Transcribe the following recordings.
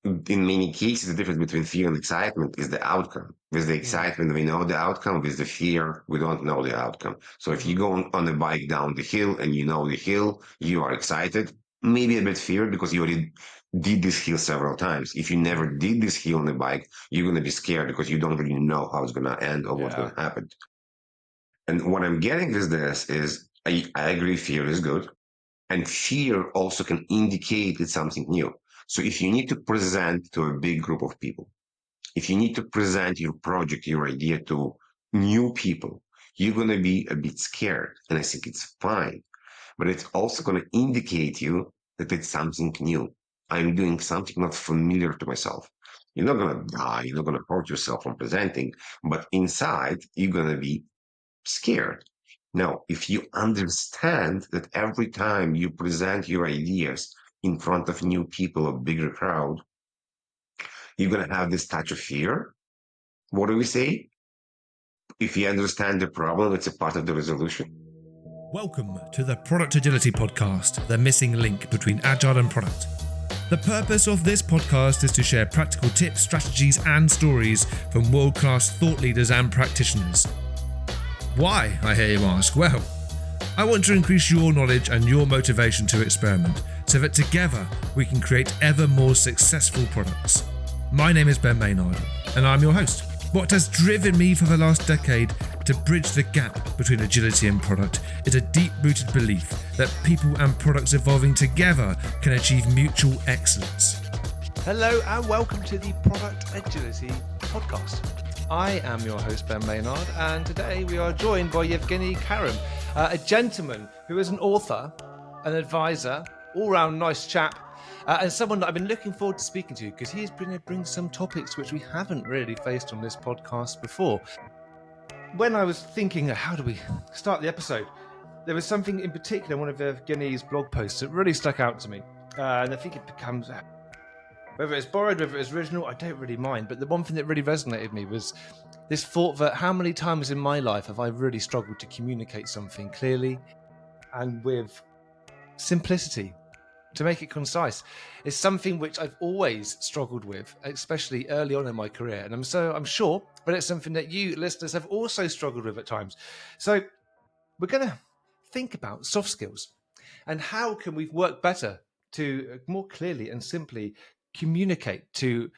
in many cases, the difference between fear and excitement is the outcome. With the Mm. excitement, we know the outcome. With the fear, we don't know the outcome. So if you Hmm. go on a bike down the hill and you know the hill, you are excited, maybe a bit feared because you already did this hill several times. If you never Mm. did this hill on the bike, you're going to be scared because you don't really know how it's going to end or what's going Yeah. to happen. And what I'm getting with this is I agree fear is good. And fear also can indicate it's something new. So if you need to present to a big group of people, if you need to present your project, your idea to new people, you're going to be a bit scared. And I think it's fine. But it's also going to indicate you that it's something new. I'm doing something not familiar to myself. You're not going to die. You're not going to hurt yourself from presenting, but inside you're going to be scared. Now, if you understand that every time you present your ideas in front of new people, a bigger crowd, you're going to have this touch of fear. What do we say? If you understand the problem, it's a part of the resolution. Welcome to the Product Agility Podcast, the missing link between agile and product. The purpose of this podcast is to share practical tips, strategies, and stories from world-class thought leaders and practitioners. Why, I hear you ask? Well, I want to increase your knowledge and your motivation to experiment so that together we can create ever more successful products. My name is Ben Maynard, and I'm your host. What has driven me for the last decade to bridge the gap between agility and product is a deep-rooted belief that people and products evolving together can achieve mutual excellence. Hello and welcome to the Product Agility Podcast. I am your host, Ben Maynard, and today we are joined by Evgeniy Kharam, a gentleman who is an author, an advisor, all-round nice chap, and someone that I've been looking forward to speaking to because he's going to bring some topics which we haven't really faced on this podcast before. When I was thinking, how do we start the episode, there was something in particular in one of Evgeniy's blog posts that really stuck out to me, and I think it becomes... Whether it's borrowed, whether it's original, I don't really mind. But the one thing that really resonated with me was this thought that how many times in my life have I really struggled to communicate something clearly and with simplicity, to make it concise. It's something which I've always struggled with, especially early on in my career. And I'm sure, but it's something that you listeners have also struggled with at times. So we're going to think about soft skills and how can we work better to more clearly and simply communicate to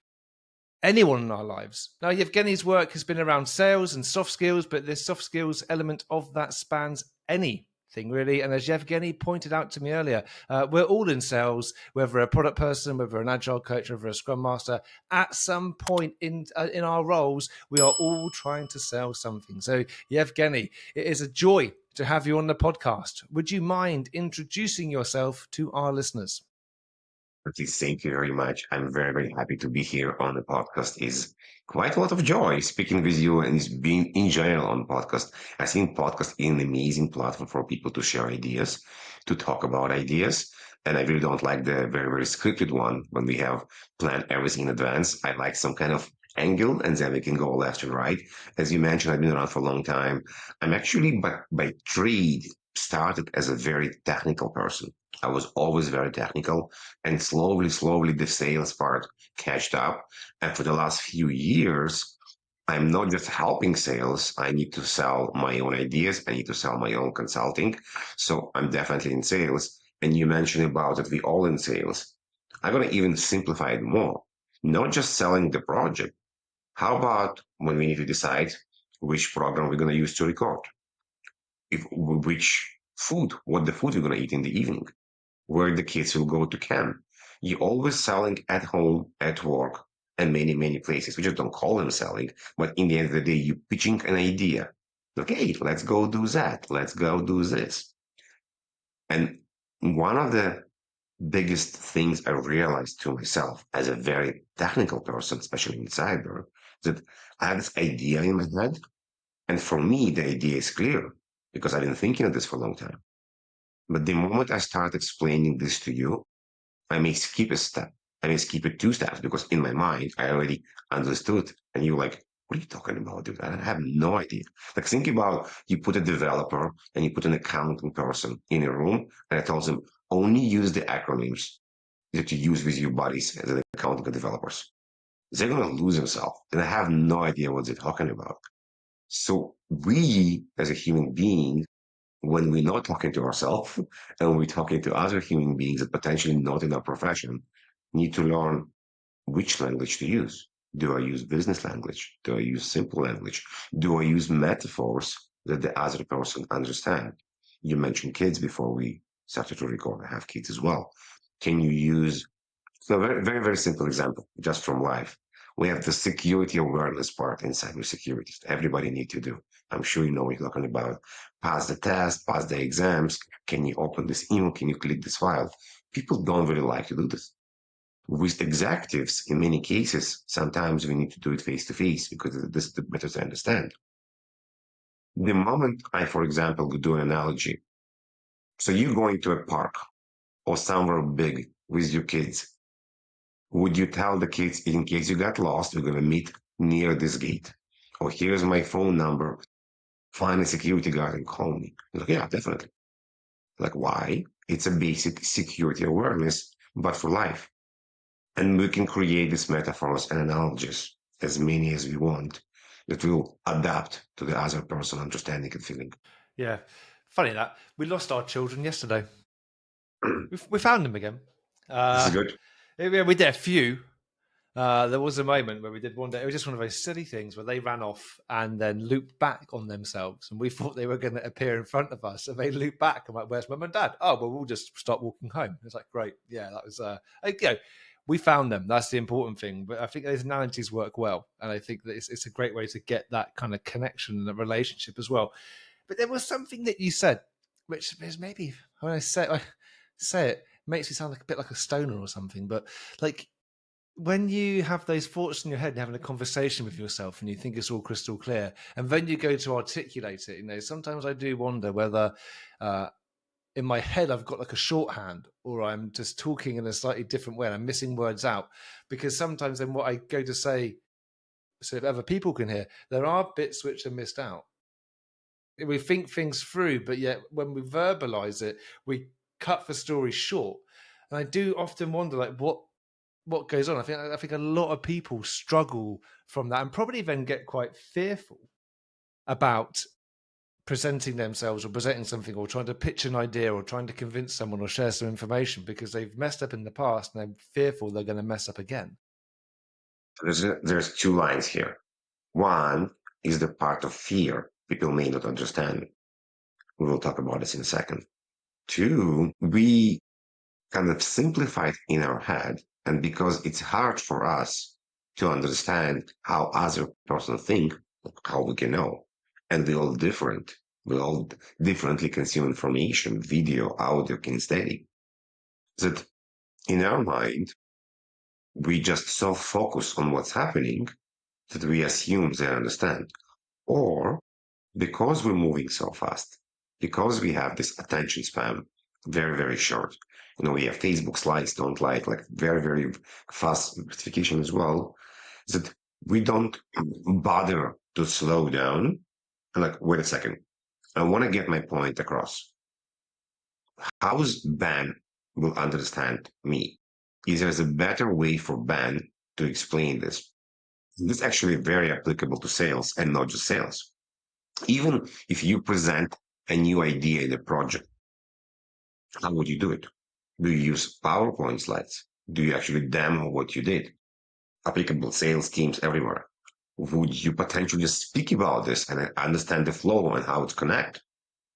anyone in our lives. Now, Evgeniy's work has been around sales and soft skills, but this soft skills element of that spans anything really. And as Evgeniy pointed out to me earlier, we're all in sales, whether a product person, whether an agile coach, whether a scrum master. At some point in our roles, we are all trying to sell something. So, Evgeniy, it is a joy to have you on the podcast. Would you mind introducing yourself to our listeners? Please, thank you very much. I'm very, very happy to be here on the podcast. Is quite a lot of joy speaking with you and is being in general on podcast. I think podcast is an amazing platform for people to share ideas, to talk about ideas. And I really don't like the very, very scripted one when we have planned everything in advance. I like some kind of angle and then we can go left and right. As you mentioned, I've been around for a long time. I'm actually by trade started as a very technical person. I was always very technical and slowly the sales part catched up. And for the last few years, I'm not just helping sales. I need to sell my own ideas. I need to sell my own consulting. So I'm definitely in sales. And you mentioned about that we all in sales. I'm going to even simplify it more. Not just selling the project. How about when we need to decide which program we're going to use to record? If which food, what the food we're going to eat in the evening, where the kids will go to camp. You're always selling at home, at work, and many, many places. We just don't call them selling, but in the end of the day, you're pitching an idea. Okay, let's go do that. Let's go do this. And one of the biggest things I realized to myself as a very technical person, especially in cyber, that I have this idea in my head. And for me, the idea is clear because I've been thinking of this for a long time. But the moment I start explaining this to you, I may skip a step. I may skip it two steps because in my mind, I already understood. And you're like, what are you talking about, dude? I have no idea. Like, think about you put a developer and you put an accounting person in a room and I told them only use the acronyms. that you use with your buddies as an accounting developers. They're going to lose themselves and have no idea what they're talking about. So we, as a human being, when we're not talking to ourselves and we're talking to other human beings that potentially not in our profession, need to learn which language to use. Do I use business language? Do I use simple language? Do I use metaphors that the other person understand? You mentioned kids before we started to record. I have kids as well. Can you use so very, very, very simple example, just from life. We have the security awareness part in cybersecurity. Everybody need to do. I'm sure you know what you're talking about. Pass the test, pass the exams. Can you open this email? Can you click this file? People don't really like to do this. With executives, in many cases, sometimes we need to do it face to face because this is the better to understand. The moment I, for example, would do an analogy. So you're going to a park or somewhere big with your kids. Would you tell the kids, in case you got lost, we're going to meet near this gate? Or here's my phone number. Find a security guard and call me. Like, yeah, definitely. Like, why? It's a basic security awareness, but for life. And we can create these metaphors and analogies, as many as we want, that will adapt to the other person understanding and feeling. Yeah. Funny that. We lost our children yesterday. We found them again. This is Uh, good. we did a few. There was a moment where we did one day. It was just one of those silly things where they ran off and then looped back on themselves, and we thought they were going to appear in front of us. So they looped back. I'm like, "Where's mum and dad?" Oh, well, we'll just start walking home. It's like, great, yeah, that was. We found them. That's the important thing. But I think those analogies work well, and I think that it's a great way to get that kind of connection and a relationship as well. But there was something that you said, which is maybe when I say it makes me sound like a bit like a stoner or something, but like when you have those thoughts in your head and having a conversation with yourself and you think it's all crystal clear, and then you go to articulate it, sometimes I do wonder whether uh, in my head I've got like a shorthand or I'm just talking in a slightly different way and I'm missing words out. Because sometimes then what I go to say, so if other people can hear, there are bits which are missed out. We think things through, but yet when we verbalize it, we cut the story short. And I do often wonder, like, what goes on. I think a lot of people struggle from that and probably then get quite fearful about presenting themselves or presenting something or trying to pitch an idea or trying to convince someone or share some information because they've messed up in the past and they're fearful they're going to mess up again. There's two lines here. One is the part of fear people may not understand. We will talk about this in a second. Two, we kind of simplify it in our head. And because it's hard for us to understand how other person think, how we can know. And we're all different. We all differently consume information, video, audio, kinesthetic. That in our mind, we just so focus on what's happening that we assume they understand. Or because we're moving so fast, because we have this attention span very, very short. We have Facebook slides don't like very, very fast notification as well, that we don't bother to slow down. Like, wait a second, I want to get my point across. How's Ben will understand me? Is there a better way for Ben to explain this? This is actually very applicable to sales and not just sales. Even if you present a new idea in a project, how would you do it? Do you use PowerPoint slides? Do you actually demo what you did? Applicable sales teams everywhere. Would you potentially just speak about this and understand the flow and how it's connect?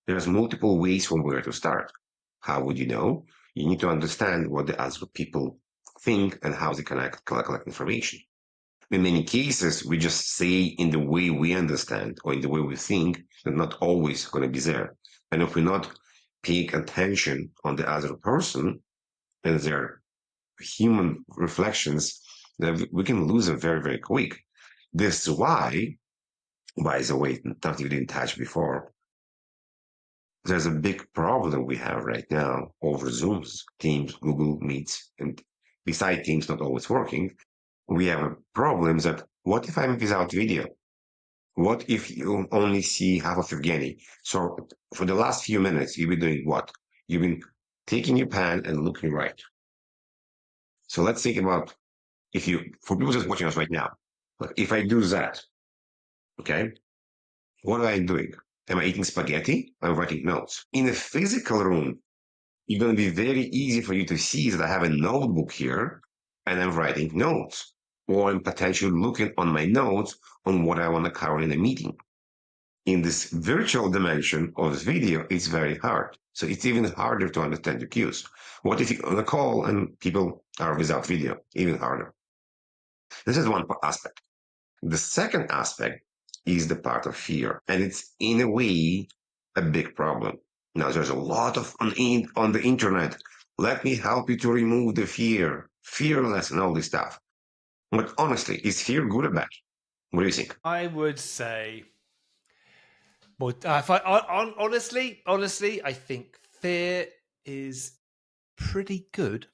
There's multiple ways from where to start. How would you know? You need to understand what the other people think and how they collect information. In many cases, we just say in the way we understand or in the way we think, they're not always going to be there. And if we're not paying attention on the other person and their human reflections, then we can lose them very, very quick. This is why, by the way, not even in touch before, there's a big problem we have right now over Zooms, Teams, Google Meets, and beside Teams not always working, we have a problem that what if I'm without video? What if you only see half of Evgeny? So for the last few minutes, you've been doing what? You've been taking your pen and looking right. So let's think about for people just watching us right now, like if I do that, okay, what am I doing? Am I eating spaghetti? I'm writing notes. In a physical room, it's going to be very easy for you to see that I have a notebook here and I'm writing notes, or I'm potentially looking on my notes on what I want to cover in a meeting. In this virtual dimension of this video, it's very hard. So it's even harder to understand your cues. What if you're on a call and people are without video? Even harder. This is one aspect. The second aspect is the part of fear, and it's in a way a big problem. Now, there's a lot on the internet. Let me help you to remove the fear, fearless, and all this stuff. But honestly, is fear good or bad? What do you think? I would say, well, if honestly, I think fear is pretty good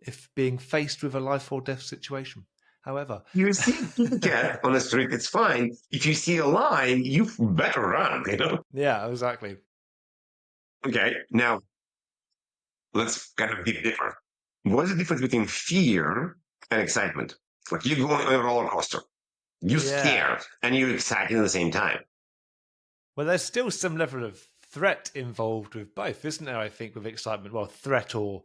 if being faced with a life or death situation. However, You see a cat on the street, it's fine. If you see a lion, you better run, you know? yeah, exactly. Okay, now let's kind of dig deeper. What's the difference between fear and excitement? It's like you're going on a roller coaster. You're Yeah. scared and you're excited at the same time. Well, there's still some level of threat involved with both, isn't there? I think with excitement, well, threat or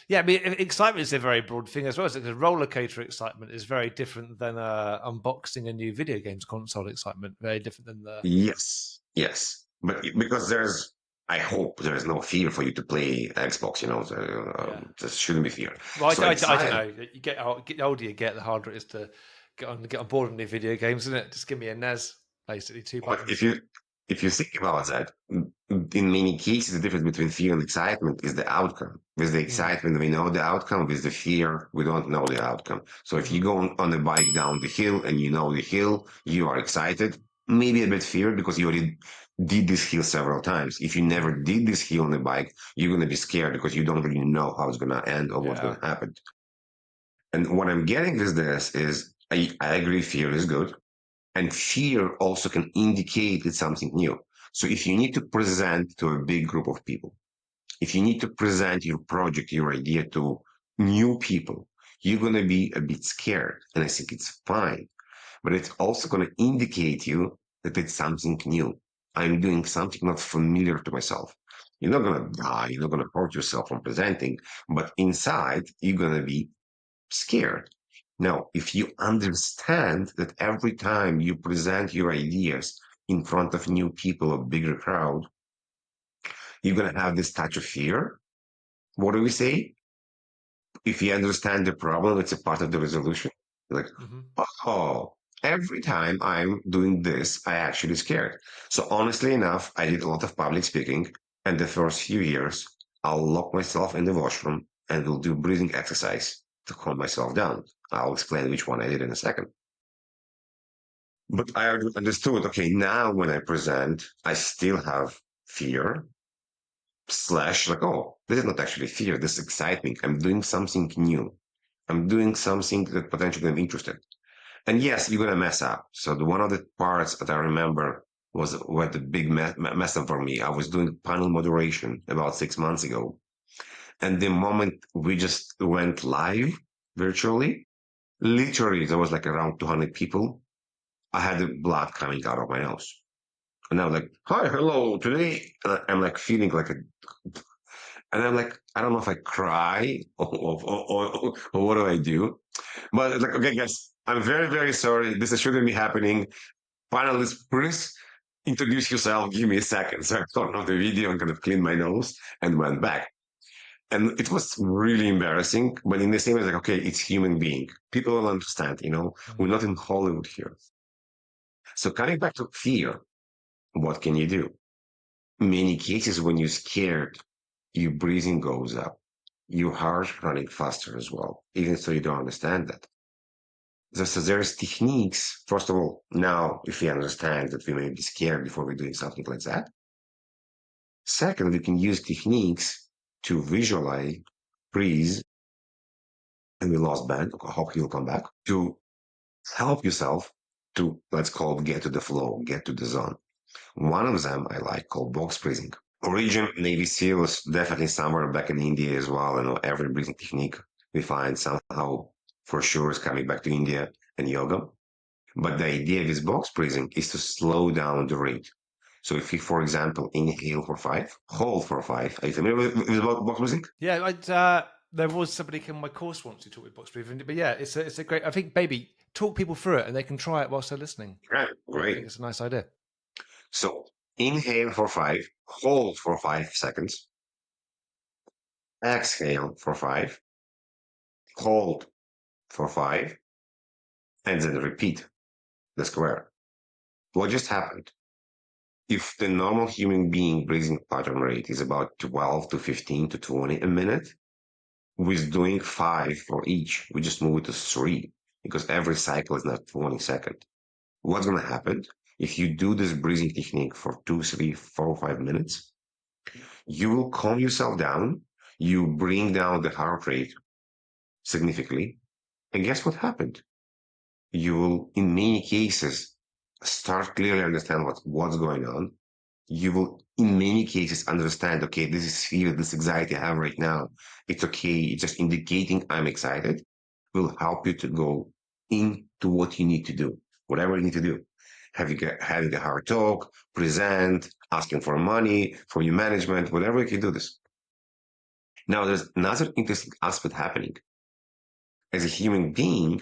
yeah, I mean, excitement is a very broad thing as well. So the roller coaster excitement is very different than unboxing a new video games console excitement. Very different than the Yes, yes. But because I hope there is no fear for you to play Xbox, you know, yeah. there shouldn't be fear. Well, So I don't excited. know. The older you get, the harder it is to get on board with new video games, isn't it? Just give me a NES, basically two But buttons. if you think about that, in many cases, the difference between fear and excitement is the outcome. With the Mm. excitement, we know the outcome. With the fear, we don't know the outcome. So if you Hmm. go on a bike down the hill and you know the hill, you are excited, maybe a bit fear because you already did this hill several times. If you never Hmm. did this hill on a bike, you're going to be scared because you don't really know how it's going to end or what's Yeah. going to happen. And what I'm getting with this is I agree fear is good. And fear also can indicate it's something new. So if you need to present to a big group of people, if you need to present your project, your idea to new people, you're going to be a bit scared. And I think it's fine. But it's also going to indicate you that it's something new. I'm doing something not familiar to myself. You're not going to die. You're not going to hurt yourself from presenting. But inside, you're going to be scared. Now, if you understand that every time you present your ideas in front of new people, a bigger crowd, you're going to have this touch of fear. What do we say? If you understand the problem, it's a part of the resolution. Like, Hmm. oh, every time I'm doing this, I actually scared. So honestly enough, I did a lot of public speaking. And the first few years, I'll lock myself in the washroom and will do breathing exercise to calm myself down. I'll explain which one I did in a second. But I understood, okay, now when I present, I still have fear slash like, oh, this is not actually fear. This excites me. I'm doing something new. I'm doing something that potentially I'm interested. And yes, you're going to mess up. So one of the parts that I remember was what the big mess up for me. I was doing panel moderation about 6 months ago. And the moment we just went live virtually, literally there was like around 200 people. I had the blood coming out of my nose. And I was like, hi, hello, today. I'm like feeling like and I'm like, I don't know if I cry or what do I do? But it's like, okay, guys, I'm very, very sorry. This shouldn't be happening. Finally, please introduce yourself. Give me a second. So I turned off the video and kind of cleaned my nose and went back. And it was really embarrassing. But in the same way, like, okay, it's human being. People will understand, you know, we're Hmm. not in Hollywood here. So coming back to fear, what can you do? Many cases when you're scared, your breathing goes up, your heart running faster as well, even so you don't understand that. So there's techniques. First of all, now if we understand that we may be scared before we're doing something like that. Second, we can use techniques to visualize, breathe, and we lost Ben. I hope he'll come back to help yourself to, let's call it, get to the flow, get to the zone. One of them I like called box breathing. Origin Navy SEALs definitely somewhere back in India as well. You know, every breathing technique we find somehow for sure is coming back to India and yoga. But the idea with box breathing is to slow down the rate. So if you, for example, inhale for 5, hold for 5. Are you familiar with box breathing? Yeah, there was somebody in my course once who taught me box breathing, but yeah, it's a great. I think maybe talk people through it and they can try it whilst they're listening. Right, I think great. it's a nice idea. So inhale for 5, hold for 5 seconds, exhale for 5, hold for 5, and then repeat the square. What just happened? If the normal human being breathing pattern rate is about 12 to 15 to 20 a minute, with doing 5 for each, we just move it to 3 because every cycle is not 20 seconds. What's going to happen? If you do this breathing technique for 2, 3, 4, 5 minutes, you will calm yourself down. You bring down the heart rate significantly. And guess what happened? You will, in many cases, start clearly understand what's going on. You will, in many cases, understand, okay, this is fear, this anxiety I have right now. It's okay. It's just indicating I'm excited. Will help you to go into what you need to do, whatever you need to do. Having a hard talk, present, asking for money, for your management, whatever you can do this. Now, there's another interesting aspect happening. As a human being,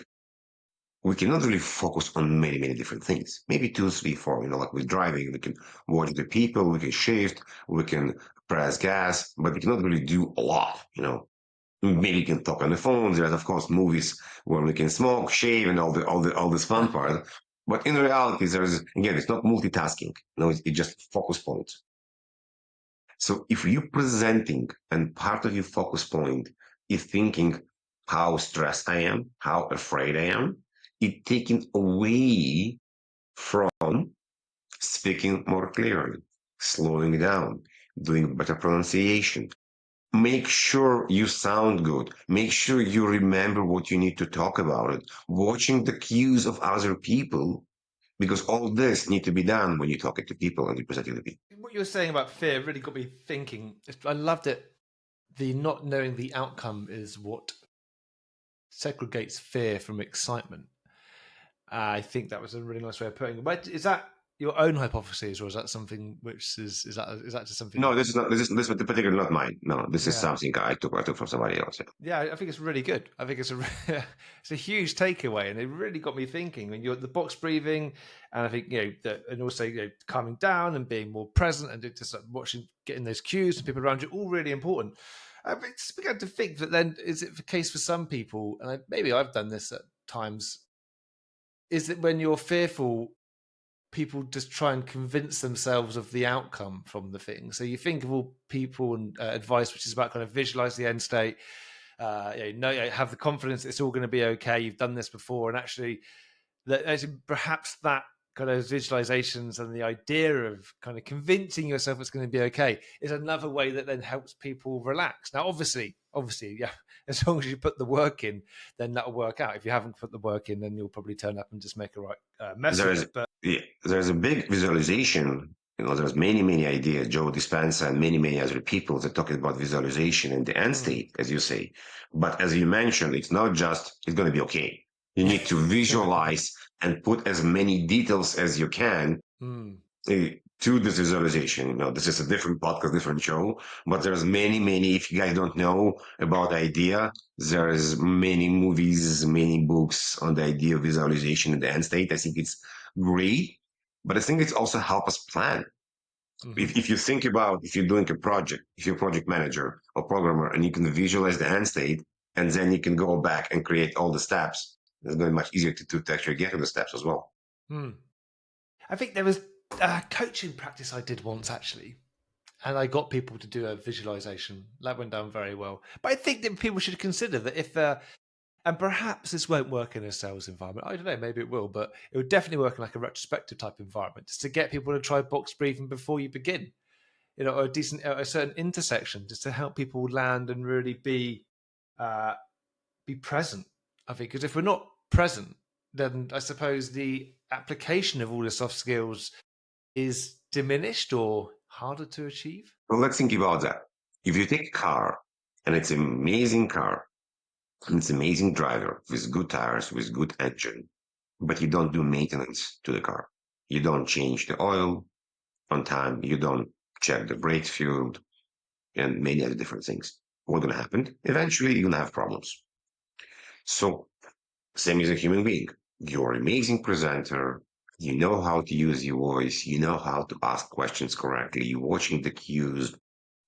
we cannot really focus on many, many different things. Maybe two, three, four. Like with driving, we can watch the people, we can shift, we can press gas, but we cannot really do a lot. Maybe we can talk on the phone. There's of course movies where we can smoke, shave, and all this fun part. But in reality, there's again, it's not multitasking. No, it's just focus points. So if you're presenting and part of your focus point is thinking how stressed I am, how afraid I am, it taking away from speaking more clearly, slowing down, doing better pronunciation. Make sure you sound good. Make sure you remember what you need to talk about it. Watching the cues of other people, because all this need to be done when you're talking to people and you're presenting to people. What you were saying about fear really got me thinking. I loved it. The not knowing the outcome is what segregates fear from excitement. I think that was a really nice way of putting it. But is that your own hypothesis, or is that something which is that just something? No, this is particularly not mine. No, this is Yeah, something I took from somebody else. Yeah. yeah. I think it's really good. I think it's it's a huge takeaway, and it really got me thinking. When you're the box breathing, and I think and also calming down and being more present, and just watching, getting those cues and people around you, all really important. I just began to think that then is it the case for some people, and maybe I've done this at times. Is that when you're fearful, people just try and convince themselves of the outcome from the thing. So you think of all people and advice, which is about kind of visualize the end state, have the confidence it's all going to be okay. You've done this before, and actually perhaps that kind of visualizations and the idea of kind of convincing yourself it's going to be okay is another way that then helps people relax. Now, obviously, yeah, as long as you put the work in, then that'll work out. If you haven't put the work in, then you'll probably turn up and just make a right mess of There's it. But yeah, there's a big visualization. There's many, many ideas. Joe Dispenza and many, many other people that talking about visualization and the end state, as you say. But as you mentioned, it's not just it's going to be okay. You need to visualize and put as many details as you can mm, to this visualization. This is a different podcast, different show, but there's many, many. If you guys don't know about the idea, there's many movies, many books on the idea of visualization in the end state. I think it's great, but I think it's also help us plan. hmm If you think about if you're doing a project, if you're a project manager or programmer, and you can visualize the end state, and then you can go back and create all the steps, it's going to be much easier to actually get to the steps as well. mm. I think there was a coaching practice I did once actually, and I got people to do a visualization. That went down very well. But I think that people should consider that if and perhaps this won't work in a sales environment. I don't know, maybe it will, but it would definitely work in like a retrospective type environment, just to get people to try box breathing before you begin. Or a certain intersection, just to help people land and really uh, be present. I think because if we're not present, then I suppose the application of all the soft skills is diminished or harder to achieve. Well, let's think about that. If you take a car and it's an amazing car, It's an amazing driver with good tires, with good engine, but you don't do maintenance to the car. You don't change the oil on time. You don't check the brakes fluid and many other different things. What's going to happen? Eventually, you're going to have problems. So, same as a human being. You're an amazing presenter. You know how to use your voice. You know how to ask questions correctly. You're watching the cues.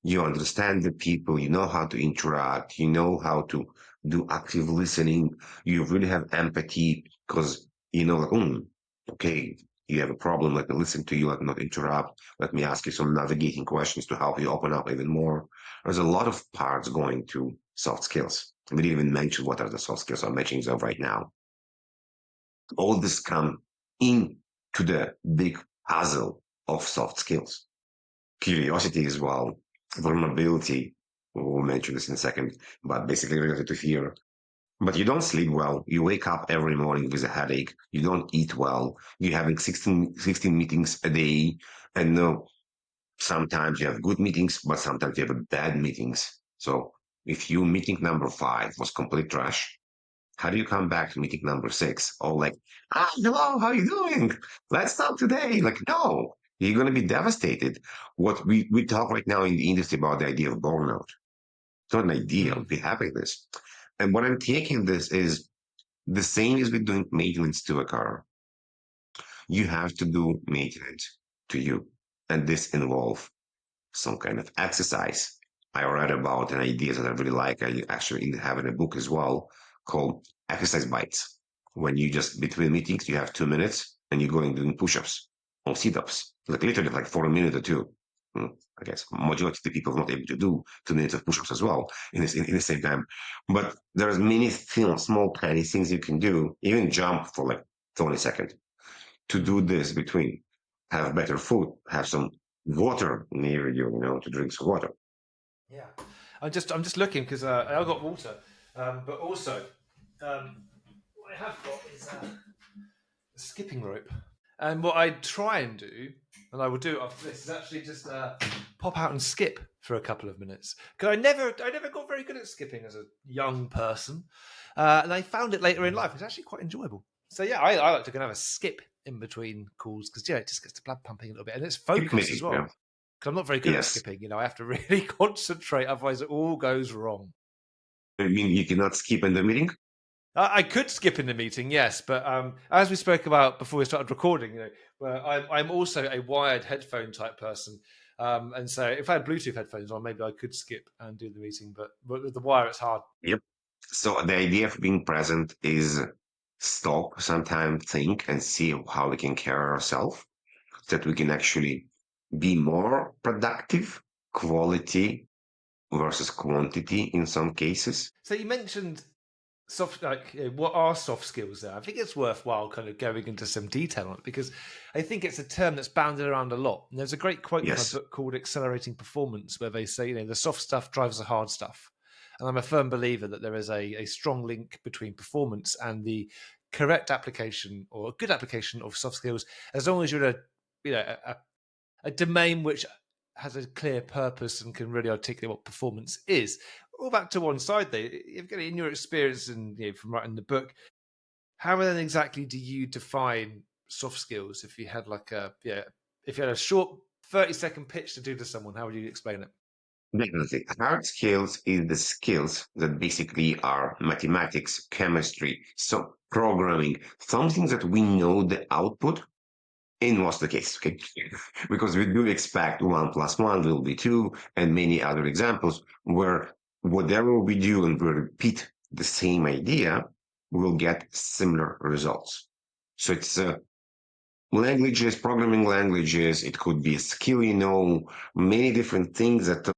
You understand the people. You know how to interact. You know how to do active listening. You really have empathy because you know, like, okay, you have a problem. Let me listen to you. Let me not interrupt. Let me ask you some navigating questions to help you open up even more. There's a lot of parts going to soft skills. We didn't even mention what are the soft skills. I'm mentioning them right now. All this come into the big puzzle of soft skills. Curiosity as well, vulnerability. We'll mention this in a second, but basically related to fear. But you don't sleep well. You wake up every morning with a headache. You don't eat well. You're having 16 meetings a day. And sometimes you have good meetings, but sometimes you have bad meetings. So if you meeting number five was complete trash, how do you come back to meeting number six? All like, hello, how you doing? Let's talk today. Like, no, you're going to be devastated. What we talk right now in the industry about the idea of burnout. It's not an idea of Mm. be having this. And what I'm taking this is the same as with doing maintenance to a car. You have to do maintenance to you. And this involves some kind of exercise. I read about an idea that I really like. I actually have in a book as well called exercise bites. When you just between meetings, you have 2 minutes and you're going doing push-ups or sit-ups, like literally like for a minute or two. I guess majority of the people are not able to do 2 minutes of push-ups as well in the same time. But there's many small tiny things you can do, even jump for like 20 seconds to do Mm. this between have better food, have some water near you, to drink some water. Yeah, I'm just looking because I got water, but also what I have got is a skipping rope. And what I try and do, and I will do it after this, is actually just pop out and skip for a couple of minutes. Because I never got very good at skipping as a young person, and I found it later in life. It's actually quite enjoyable. So yeah, I like to go and have a skip in between calls because it just gets the blood pumping a little bit, and it's Keep focus as meeting, well. yeah. Because I'm not very good at Yes. skipping. I have to really concentrate, otherwise it all goes wrong. I mean, you cannot skip in the meeting. I could skip in the meeting, yes, but as we spoke about before we started recording, where I'm also a wired headphone type person, and so if I had Bluetooth headphones on, maybe I could skip and do the meeting, but with the wire, it's hard. Yep. So the idea of being present is stop, sometimes think and see how we can carry ourselves, that we can actually be more productive, quality versus quantity in some cases. So you mentioned what are soft skills there? I think it's worthwhile kind of going into some detail on it because I think it's a term that's bounded around a lot. And there's a great quote from a Yes. book called Accelerating Performance where they say, the soft stuff drives the hard stuff. And I'm a firm believer that there is a strong link between performance and the correct application or a good application of soft skills, as long as you're in a domain which has a clear purpose and can really articulate what performance is. All back to one side, though. In your experience and from writing the book, how then exactly do you define soft skills? If you had if you had a short 30-second pitch to do to someone, how would you explain it? Definitely. Hard skills is the skills that basically are mathematics, chemistry, so programming, something that we know the output in most of the cases, okay? Because we do expect 1 plus 1 will be 2 and many other examples where whatever we do and we repeat the same idea, we'll get similar results. So it's languages, programming languages, it could be a skill, many different things that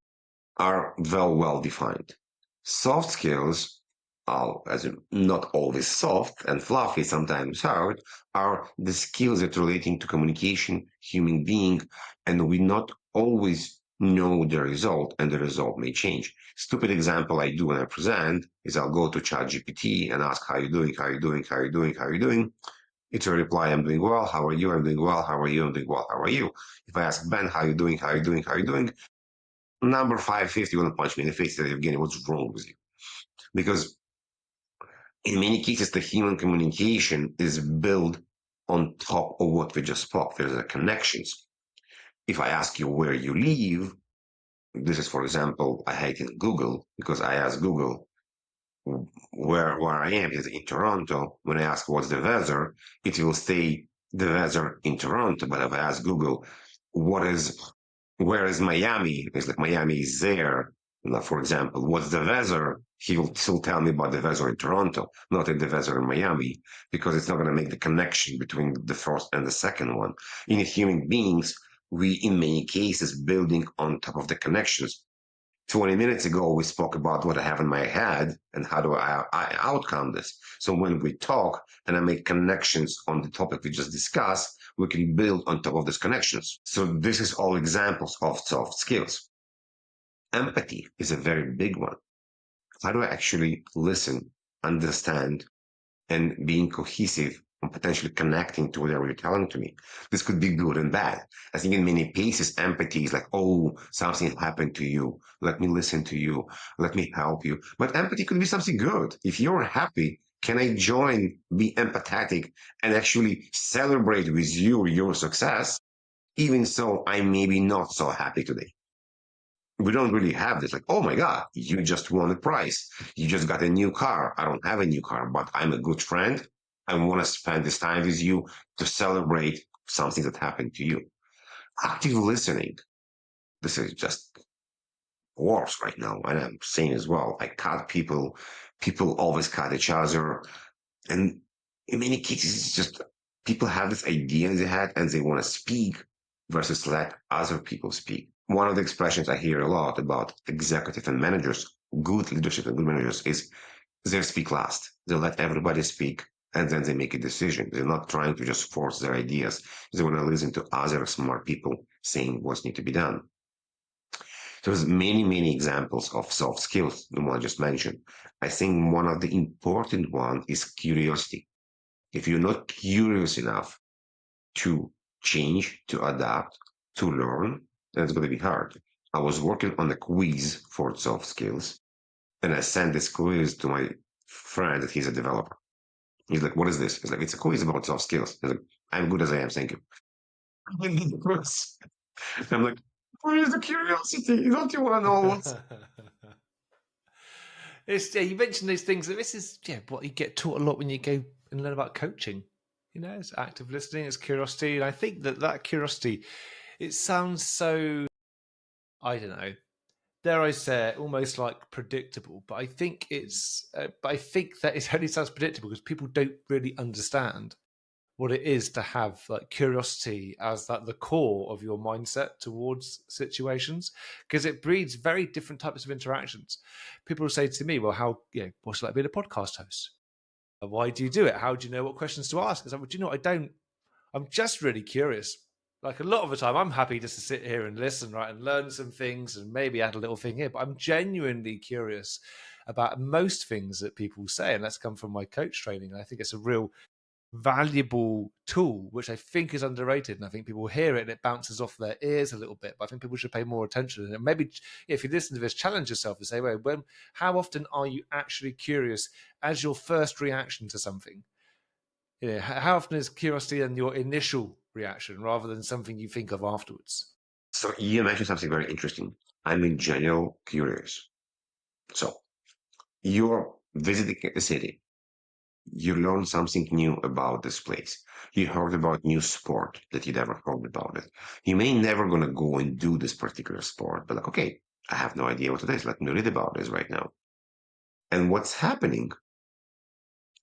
are well defined. Soft skills, as in not always soft and fluffy, sometimes hard, are the skills that relating to communication, human being, and we not always know the result, and the result may change. Stupid example I do when I present is I'll go to ChatGPT and ask how you doing, how you doing, how you doing, how you doing. It's a reply, I'm doing well, how are you? I'm doing well, how are you? I'm doing well, how are you? If I ask Ben, how you doing, how you doing, how you doing? Number 550 gonna punch me in the face and say, Evgeny, what's wrong with you? Because In many cases, the human communication is built on top of what we just spoke. There's a connections. If I ask you where you live, this is, for example, I hate in Google because I ask Google where I am is in Toronto. When I ask what's the weather, it will say the weather in Toronto. But if I ask Google, what is where is Miami? It's like Miami is there. Like, for example, what's the weather? He will still tell me about the weather in Toronto, not in the weather in Miami, because it's not going to make the connection between the first and the second one. In human beings, we, in many cases, building on top of the connections. 20 minutes ago, we spoke about what I have in my head and how do I outcome this. So when we talk and I make connections on the topic we just discussed, we can build on top of these connections. So this is all examples of soft skills. Empathy is a very big one. How do I actually listen, understand, and being cohesive and potentially connecting to whatever you're telling to me? This could be good and bad. I think in many cases, empathy is like, oh, something happened to you. Let me listen to you. Let me help you. But empathy could be something good. If you're happy, can I join, be empathetic, and actually celebrate with you your success? Even so, I may be not so happy today. We don't really have this. Like, oh my God, you just won a prize. You just got a new car. I don't have a new car, but I'm a good friend. I want to spend this time with you to celebrate something that happened to you. Active listening. This is just worse right now. And I'm saying as well, I cut people. People always cut each other. And in many cases, it's just people have this idea in their head and they want to speak versus let other people speak. One of the expressions I hear a lot about executive and managers, good leadership and good managers, is they speak last. They let everybody speak and then they make a decision. They're not trying to just force their ideas. They want to listen to other smart people saying what's need to be done. There's many, many examples of soft skills, the one I just mentioned. I think one of the important one is curiosity. If you're not curious enough to change, to adapt, to learn, then it's going to be hard. I was working on a quiz for soft skills, and I sent this quiz to my friend that he's a developer. He's like, "What is this?" He's like, "It's a quiz about soft skills." He's like, "I'm good as I am, thank you." I did the quiz. I'm like, "Where is the curiosity? Don't you want to know what's?" It's, yeah, you mentioned these things. That this is what you get taught a lot when you go and learn about coaching. It's active listening, it's curiosity, and I think that curiosity, it sounds so, I don't know, dare I say, almost like predictable. But I think but I think that it only sounds predictable because people don't really understand what it is to have like curiosity as the core of your mindset towards situations, because it breeds very different types of interactions. People will say to me, well, how, what's it like being a podcast host? Why do you do it? How do you know what questions to ask? I said, well, do you know what? I'm just really curious. Like a lot of the time, I'm happy just to sit here and listen, right, and learn some things and maybe add a little thing here. But I'm genuinely curious about most things that people say, and that's come from my coach training. And I think it's a real valuable tool, which I think is underrated. And I think people hear it and it bounces off their ears a little bit. But I think people should pay more attention. And maybe if you listen to this, challenge yourself and say, well, how often are you actually curious as your first reaction to something? How often is curiosity and your initial reaction rather than something you think of afterwards? So you mentioned something very interesting. I'm in general curious. So you're visiting a city. You learn something new about this place. You heard about new sport that you never heard about it. You may never gonna go and do this particular sport, but like, okay, I have no idea what it is. Let me read about this right now. And what's happening?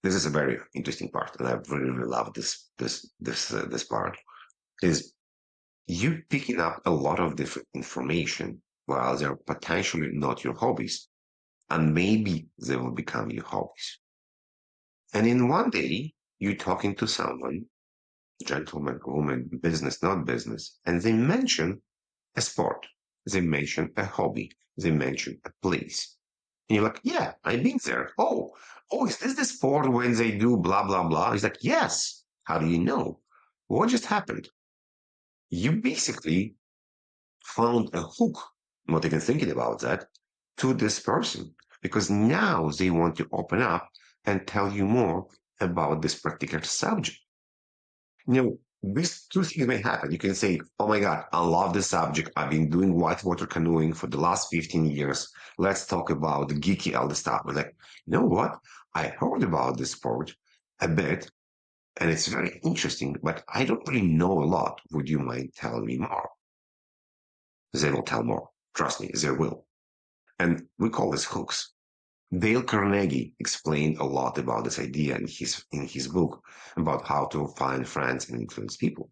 This is a very interesting part, and I really, really love this part. Is you picking up a lot of different information while they're potentially not your hobbies, and maybe they will become your hobbies. And in one day, you're talking to someone, gentleman, woman, business, not business, and they mention a sport. They mention a hobby. They mention a place. And you're like, yeah, I've been there. Oh, is this the sport when they do blah, blah, blah? He's like, yes. How do you know? What just happened? You basically found a hook, not even thinking about that, to this person because now they want to open up and tell you more about this particular subject. These two things may happen. You can say, oh my God, I love this subject. I've been doing whitewater canoeing for the last 15 years. Let's talk about the geeky all the stuff. But like, you know what? I heard about this sport a bit, and it's very interesting, but I don't really know a lot. Would you mind telling me more? They will tell more. Trust me, they will. And we call this hooks. Dale Carnegie explained a lot about this idea in his book about how to find friends and influence people.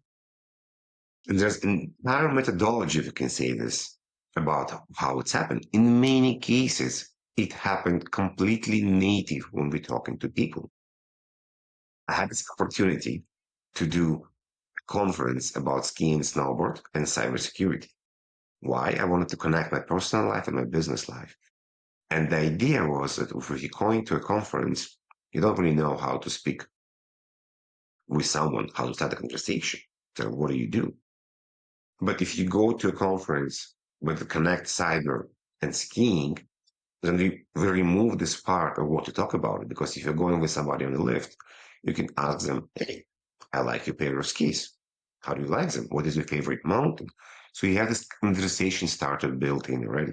And there's an entire methodology, if you can say this, about how it's happened. In many cases, it happened completely native when we're talking to people. I had this opportunity to do a conference about skiing and snowboard and cybersecurity. Why? I wanted to connect my personal life and my business life. And the idea was that if you're going to a conference, you don't really know how to speak with someone, how to start a conversation. So what do? But if you go to a conference with Connect Cyber and skiing, then we remove this part of what to talk about. Because if you're going with somebody on the lift, you can ask them, hey, I like your pair of skis. How do you like them? What is your favorite mountain? So you have this conversation started built in already.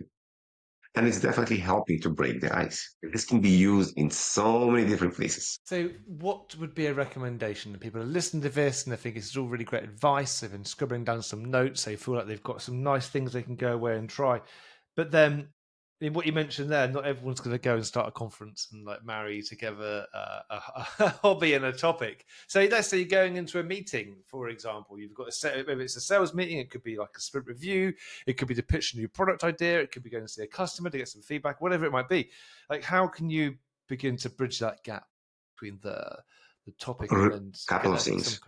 And it's definitely helping to break the ice. This can be used in so many different places. So, what would be a recommendation? People are listening to this and they think it's all really great advice. They've been scribbling down some notes. They feel like they've got some nice things they can go away and try. But then, in what you mentioned there, not everyone's going to go and start a conference and like marry together a hobby and a topic. So let's say you're going into a meeting, for example. You've got maybe it's a sales meeting. It could be like a sprint review. It could be to pitch a new product idea. It could be going to see a customer to get some feedback. Whatever it might be. Like, how can you begin to bridge that gap between the topic and then get Couple of that some things.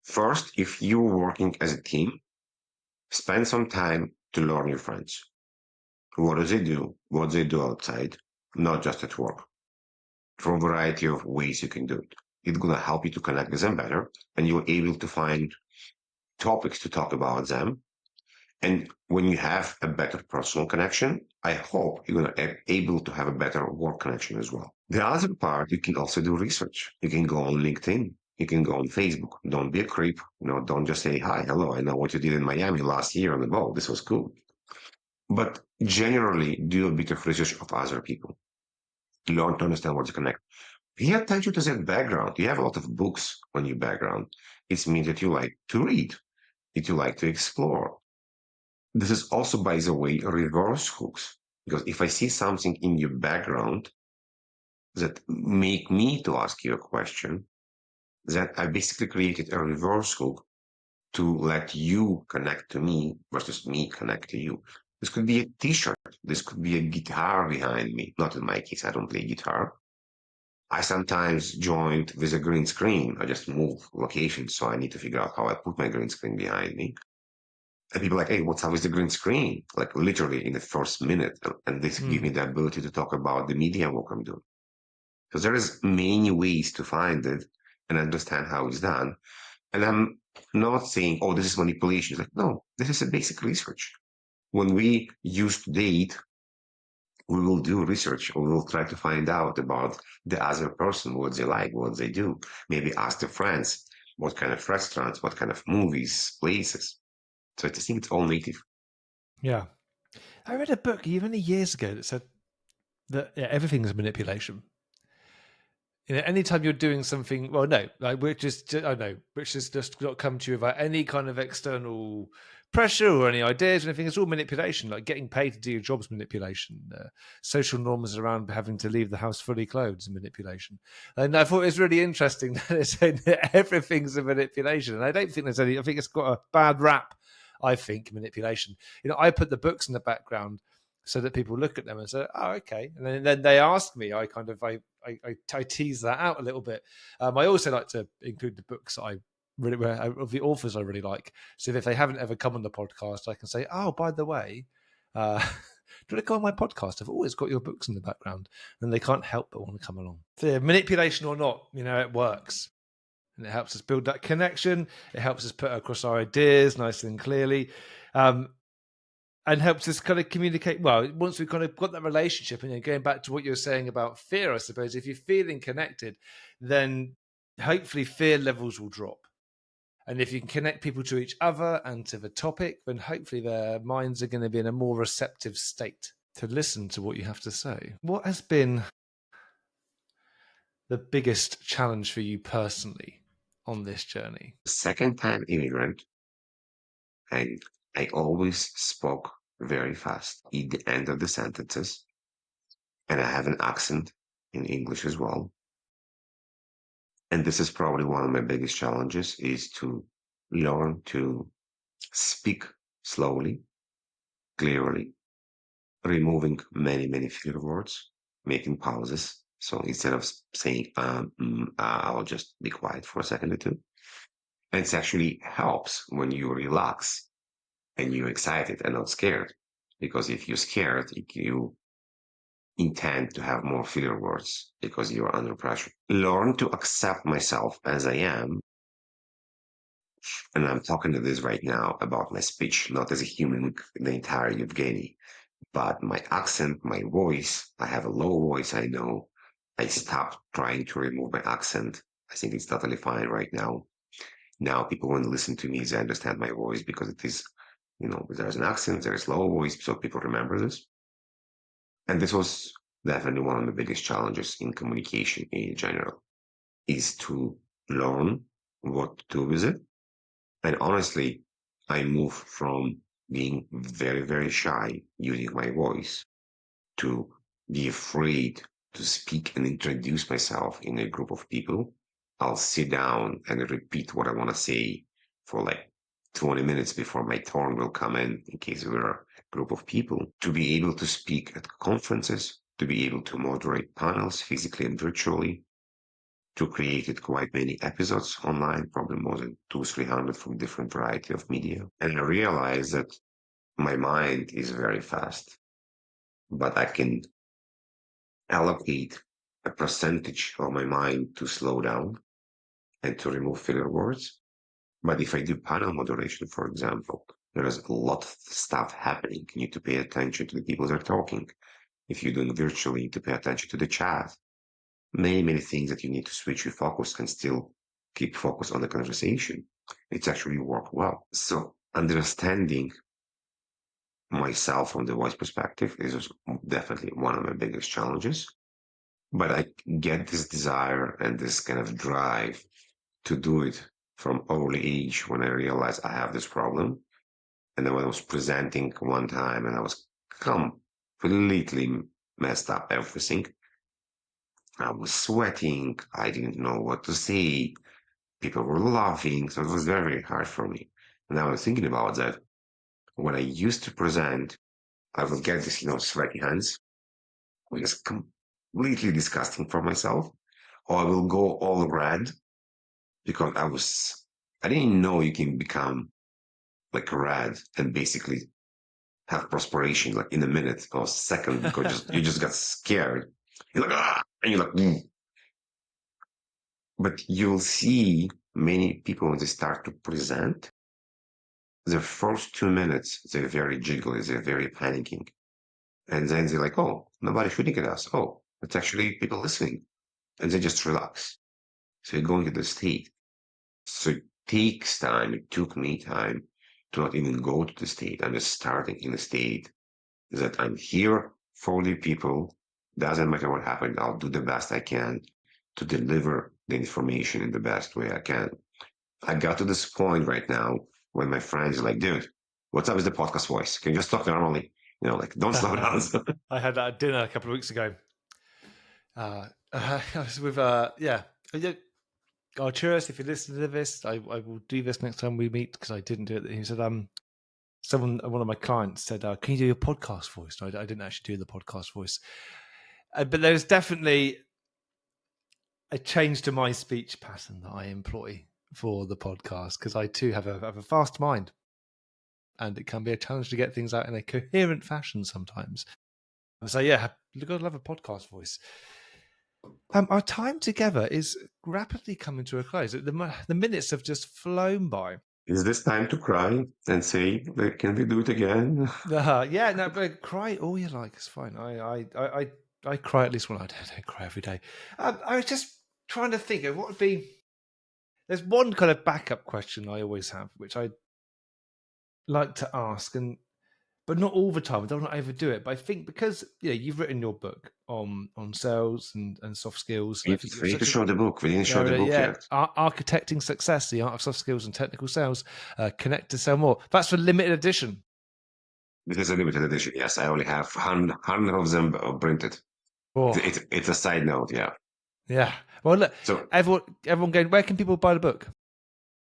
First, if you're working as a team, spend some time to learn your friends. What do they do? What they do outside, not just at work. From a variety of ways you can do it. It's going to help you to connect with them better, and you're able to find topics to talk about them. And when you have a better personal connection, I hope you're going to be able to have a better work connection as well. The other part, you can also do research. You can go on LinkedIn. You can go on Facebook. Don't be a creep. Don't just say, hi, hello, I know what you did in Miami last year on the boat. This was cool. But generally, do a bit of research of other people. Learn to understand what to connect. Pay attention to their background. You have a lot of books on your background. It means that you like to read, that you like to explore. This is also, by the way, reverse hooks. Because if I see something in your background that make me to ask you a question, then I basically created a reverse hook to let you connect to me versus me connect to you. This could be a t-shirt. This could be a guitar behind me. Not in my case, I don't play guitar. I sometimes joined with a green screen. I just move locations, so I need to figure out how I put my green screen behind me. And people are like, hey, what's up with the green screen? Like literally in the first minute. And this gives me the ability to talk about the media work I'm doing. Because there is many ways to find it and understand how it's done. And I'm not saying, oh, this is manipulation. It's like, no, this is a basic research. When we use to date, we will do research. We will try to find out about the other person, what they like, what they do. Maybe ask their friends, what kind of restaurants, what kind of movies, places. So I just think it's all native. Yeah. I read a book even years ago that said that everything is manipulation. Anytime you're doing something, well, no, like which has just not come to you without any kind of external pressure or any ideas or anything. It's all manipulation. Like getting paid to do your job's manipulation. Social norms around having to leave the house fully clothed is manipulation. And I thought it was really interesting that it's saying that everything's a manipulation. And I don't think there's any. I think it's got a bad rap. I think manipulation. I put the books in the background so that people look at them and say, "Oh, okay." And then they ask me. I tease that out a little bit. I also like to include the books that I really of the authors I really like. So if they haven't ever come on the podcast, I can say, "Oh, by the way, do you want to come on my podcast? I've always got your books in the background," and they can't help but want to come along. So, yeah, manipulation or not, it works. And it helps us build that connection. It helps us put across our ideas nicely and clearly. and helps us kind of communicate. Well, once we've kind of got that relationship, and going back to what you're saying about fear, I suppose if you're feeling connected, then hopefully fear levels will drop. And if you can connect people to each other and to the topic, then hopefully their minds are going to be in a more receptive state to listen to what you have to say. What has been the biggest challenge for you personally on this journey? Second time immigrant, and I always spoke very fast at the end of the sentences, and I have an accent in English as well. And this is probably one of my biggest challenges is to learn to speak slowly, clearly, removing many filler words, making pauses. So instead of saying, I'll just be quiet for a second or two. And it actually helps when you relax and you're excited and not scared. Because if you're scared, you intend to have more filler words because you're under pressure. Learn to accept myself as I am. And I'm talking to this right now about my speech, not as a human, the entire Evgeny, but my accent, my voice. I have a low voice, I know. I stopped trying to remove my accent. I think it's totally fine right now. Now people want to listen to me as I understand my voice because it is, there's an accent, there's low voice, so people remember this. And this was definitely one of the biggest challenges in communication in general, is to learn what to do with it. And honestly, I moved from being very shy using my voice to be afraid to speak and introduce myself in a group of people. I'll sit down and repeat what I want to say for like 20 minutes before my turn will come in case we're a group of people. To be able to speak at conferences, to be able to moderate panels physically and virtually, to create quite many episodes online, probably more than 200-300 from different variety of media. And I realized that my mind is very fast, but I can allocate a percentage of my mind to slow down and to remove filler words. But if I do panel moderation, for example, there is a lot of stuff happening. You need to pay attention to the people that are talking. If you're doing virtually, you need to pay attention to the chat. Many things that you need to switch your focus and still keep focus on the conversation. It's actually worked well. So understanding myself from the voice perspective is definitely one of my biggest challenges. But I get this desire and this kind of drive to do it from early age when I realized I have this problem. And then when I was presenting one time and I was completely messed up everything, I was sweating. I didn't know what to say. People were laughing. So it was very hard for me. And I was thinking about that. When I used to present, I would get this, sweaty hands, which is completely disgusting for myself. Or I will go all red because I didn't know you can become like red and basically have perspiration like in a minute or second because you just got scared. You're like, and you're like, But you'll see many people when they start to present, the first 2 minutes, they're very jiggly, they're very panicking. And then they're like, oh, nobody's shooting at us. Oh, it's actually people listening. And they just relax. So you're going to the state. So it takes time. It took me time to not even go to the state. I'm just starting in the state that I'm here for the people. Doesn't matter what happened. I'll do the best I can to deliver the information in the best way I can. I got to this point right now when my friends are like, dude, what's up with the podcast voice? Can you just talk normally? Like don't slow down. I had that at dinner a couple of weeks ago. I was with, Arturus, if you listen to this, I will do this next time we meet because I didn't do it. He said, one of my clients said, can you do your podcast voice? No, I didn't actually do the podcast voice. But there's definitely a change to my speech pattern that I employ for the podcast because I too have a fast mind. And it can be a challenge to get things out in a coherent fashion sometimes. So yeah, you've got to have a podcast voice. Our time together is rapidly coming to a close. The minutes have just flown by. Is this time to cry and say, can we do it again? Yeah, no, but cry all you like. It's fine. I cry at least when I don't cry every day. I was just trying to think of what would be. There's one kind of backup question I always have, which I like to ask, and but not all the time. I don't want to overdo it. But I think because you've written your book on sales and soft skills, and I think you're We need to such a show the book. We didn't show the book yet. architecting success, the art of soft skills and technical sales, connect to sell more. That's for limited edition. This is a limited edition. Yes, I only have 100 of them printed. Oh, It's a side note, yeah. yeah. Well, look, So everyone going. Where can people buy the book?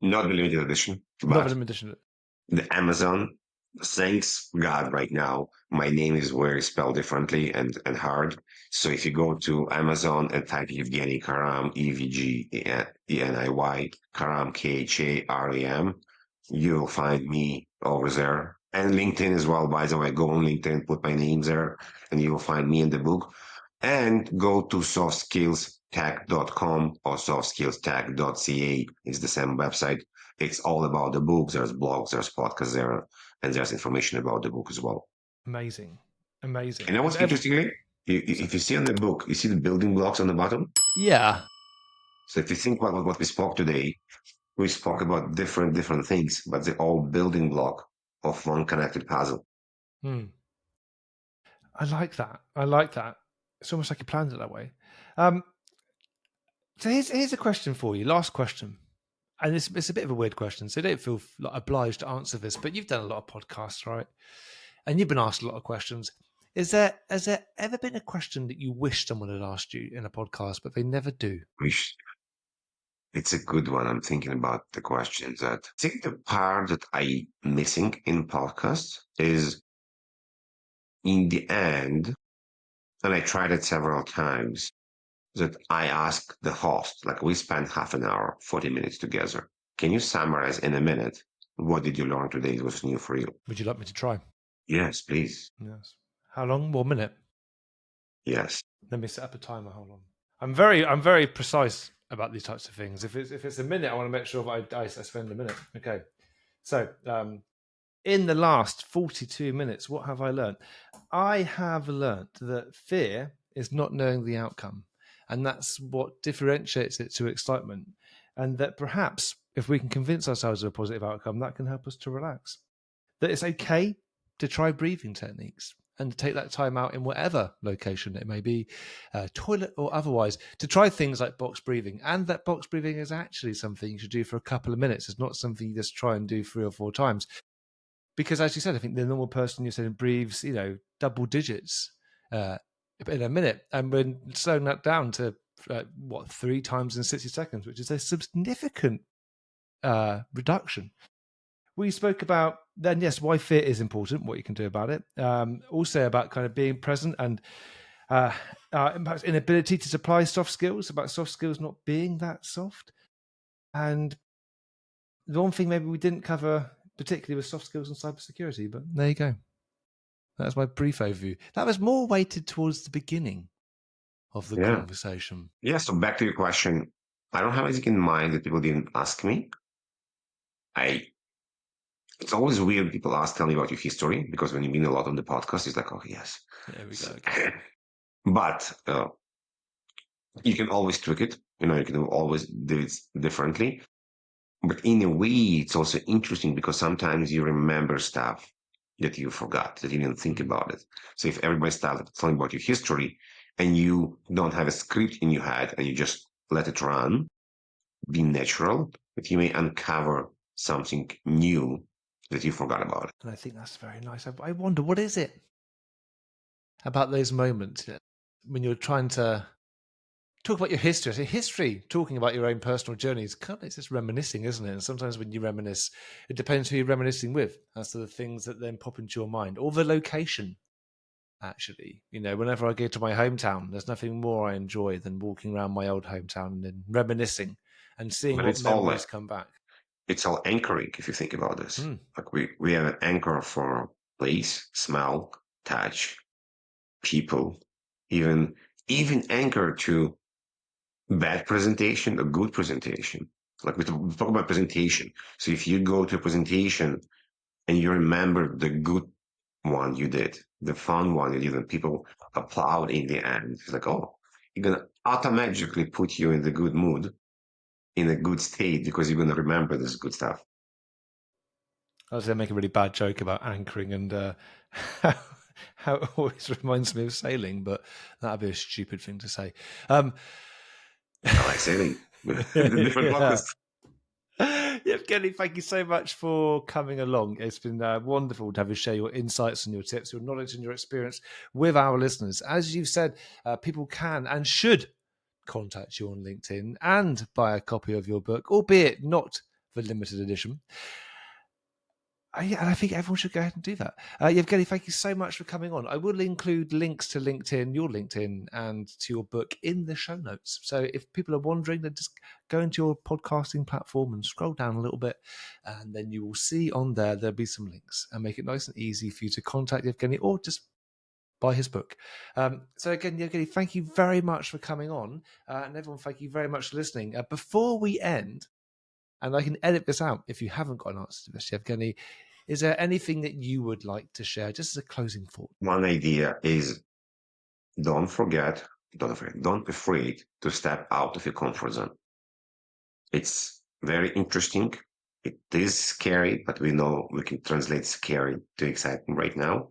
not the limited edition, Not for but limited edition. the Amazon. Thanks God, right now my name is very spelled differently and hard. So if you go to Amazon and type Evgeniy Kharam, Evgeniy Kharam, Kharam, you'll find me over there. And LinkedIn as well, by the way. Go on LinkedIn, put my name there, and you'll find me in the book. And go to softskillstech.com or softskillstech.ca. It's the same website. It's all about the book. There's blogs, there's podcasts there, and there's information about the book as well. Amazing, You amazing. know And what's interestingly? so, If you see on the book, you see the building blocks on the bottom. yeah. So if you think about what we spoke today, we spoke about different things, but they're all building block of one connected puzzle. Hmm. I like that. I like that. It's almost like you planned it that way. Um, so here's a question for you. Last question. And it's a bit of a weird question, so don't feel like obliged to answer this. But you've done a lot of podcasts, right? And you've been asked a lot of questions. Has there ever been a question that you wish someone had asked you in a podcast, but they never do? Which it's a good one. I'm thinking about the questions that I think the part that I missing in podcasts is in the end, and I tried it several times, that I ask the host, like we spent half an hour, 40 minutes together. Can you summarize in a minute what did you learn today that was new for you? Would you like me to try? Yes, please. Yes. How long? 1 minute. Yes. Let me set up a timer. Hold on. I'm very precise about these types of things. If it's a minute, I want to make sure that I spend a minute. Okay. So in the last 42 minutes, what have I learned? I have learned that fear is not knowing the outcome, and that's what differentiates it to excitement. And that perhaps if we can convince ourselves of a positive outcome, that can help us to relax. That it's okay to try breathing techniques and to take that time out in whatever location it may be, toilet or otherwise, to try things like box breathing. And that box breathing is actually something you should do for a couple of minutes. It's not something you just try and do 3 or 4 times. Because as you said, I think the normal person you said breathes, double digits in a minute. And we're slowing that down to 3 times in 60 seconds, which is a significant reduction. We spoke about then, yes, why fear is important, what you can do about it. Also about kind of being present and perhaps inability to supply soft skills, about soft skills not being that soft. And the one thing maybe we didn't cover particularly was soft skills and cybersecurity, but there you go. That's my brief overview. That was more weighted towards the beginning of the Yeah. conversation. Yeah. So back to your question. I don't have anything in mind that people didn't ask me. It's always weird when people tell me about your history, because when you've been a lot on the podcast, it's like, oh, yes. There we go So, again. but you can always tweak it. You can always do it differently. But in a way, it's also interesting because sometimes you remember stuff that you forgot, that you didn't think about it. So if everybody started telling about your history and you don't have a script in your head and you just let it run, be natural, that you may uncover something new that you forgot about. And I think that's very nice. I wonder, what is it about those moments when you're trying to talk about your history? I say history, talking about your own personal journeys, it's just reminiscing, isn't it? And sometimes when you reminisce, it depends who you're reminiscing with as to the things that then pop into your mind or the location. Actually, whenever I go to my hometown, there's nothing more I enjoy than walking around my old hometown and then reminiscing and seeing But what it's all memories come back. it's all anchoring if you think about this. Hmm. Like we have an anchor for place, smell, touch, people, even anchor to bad presentation or good presentation. Like we talk about presentation. So if you go to a presentation and you remember the good one you did, the fun one you did, and people applaud in the end, it's like, oh, you're going to automatically put you in the good mood, in a good state, because you're going to remember this good stuff. I was going to make a really bad joke about anchoring and how it always reminds me of sailing, but that'd be a stupid thing to say. I like sailing. Different Yeah. podcast. Evgeny, thank you so much for coming along. It's been wonderful to have you share your insights and your tips, your knowledge and your experience with our listeners. As you've said, people can and should contact you on LinkedIn and buy a copy of your book, albeit not the limited edition. Yeah, and I think everyone should go ahead and do that. Evgeny, thank you so much for coming on. I will include links to LinkedIn, your LinkedIn, and to your book in the show notes. So if people are wondering, then just go into your podcasting platform and scroll down a little bit, and then you will see on there, there'll be some links and make it nice and easy for you to contact Evgeny or just buy his book. So again, Evgeny, thank you very much for coming on. And everyone, thank you very much for listening. Before we end, and I can edit this out if you haven't got an answer to this, Evgeny, is there anything that you would like to share, just as a closing thought? One idea is don't forget, don't be afraid to step out of your comfort zone. It's very interesting. It is scary, but we know we can translate scary to exciting right now.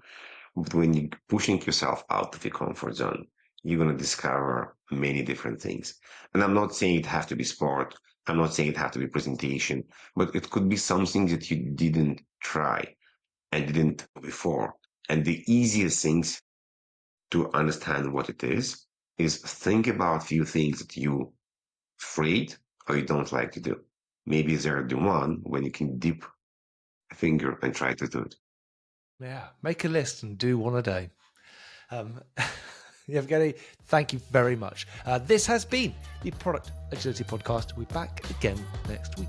But when you're pushing yourself out of your comfort zone, you're going to discover many different things. And I'm not saying it has to be sport. I'm not saying it has to be presentation, but it could be something that you didn't try and didn't do before. And the easiest things to understand what it is think about a few things that you afraid or you don't like to do. Maybe they're the one when you can dip a finger and try to do it. Yeah, make a list and do one a day. Evgeny, thank you very much. This has been the Product Agility Podcast. We'll be back again next week.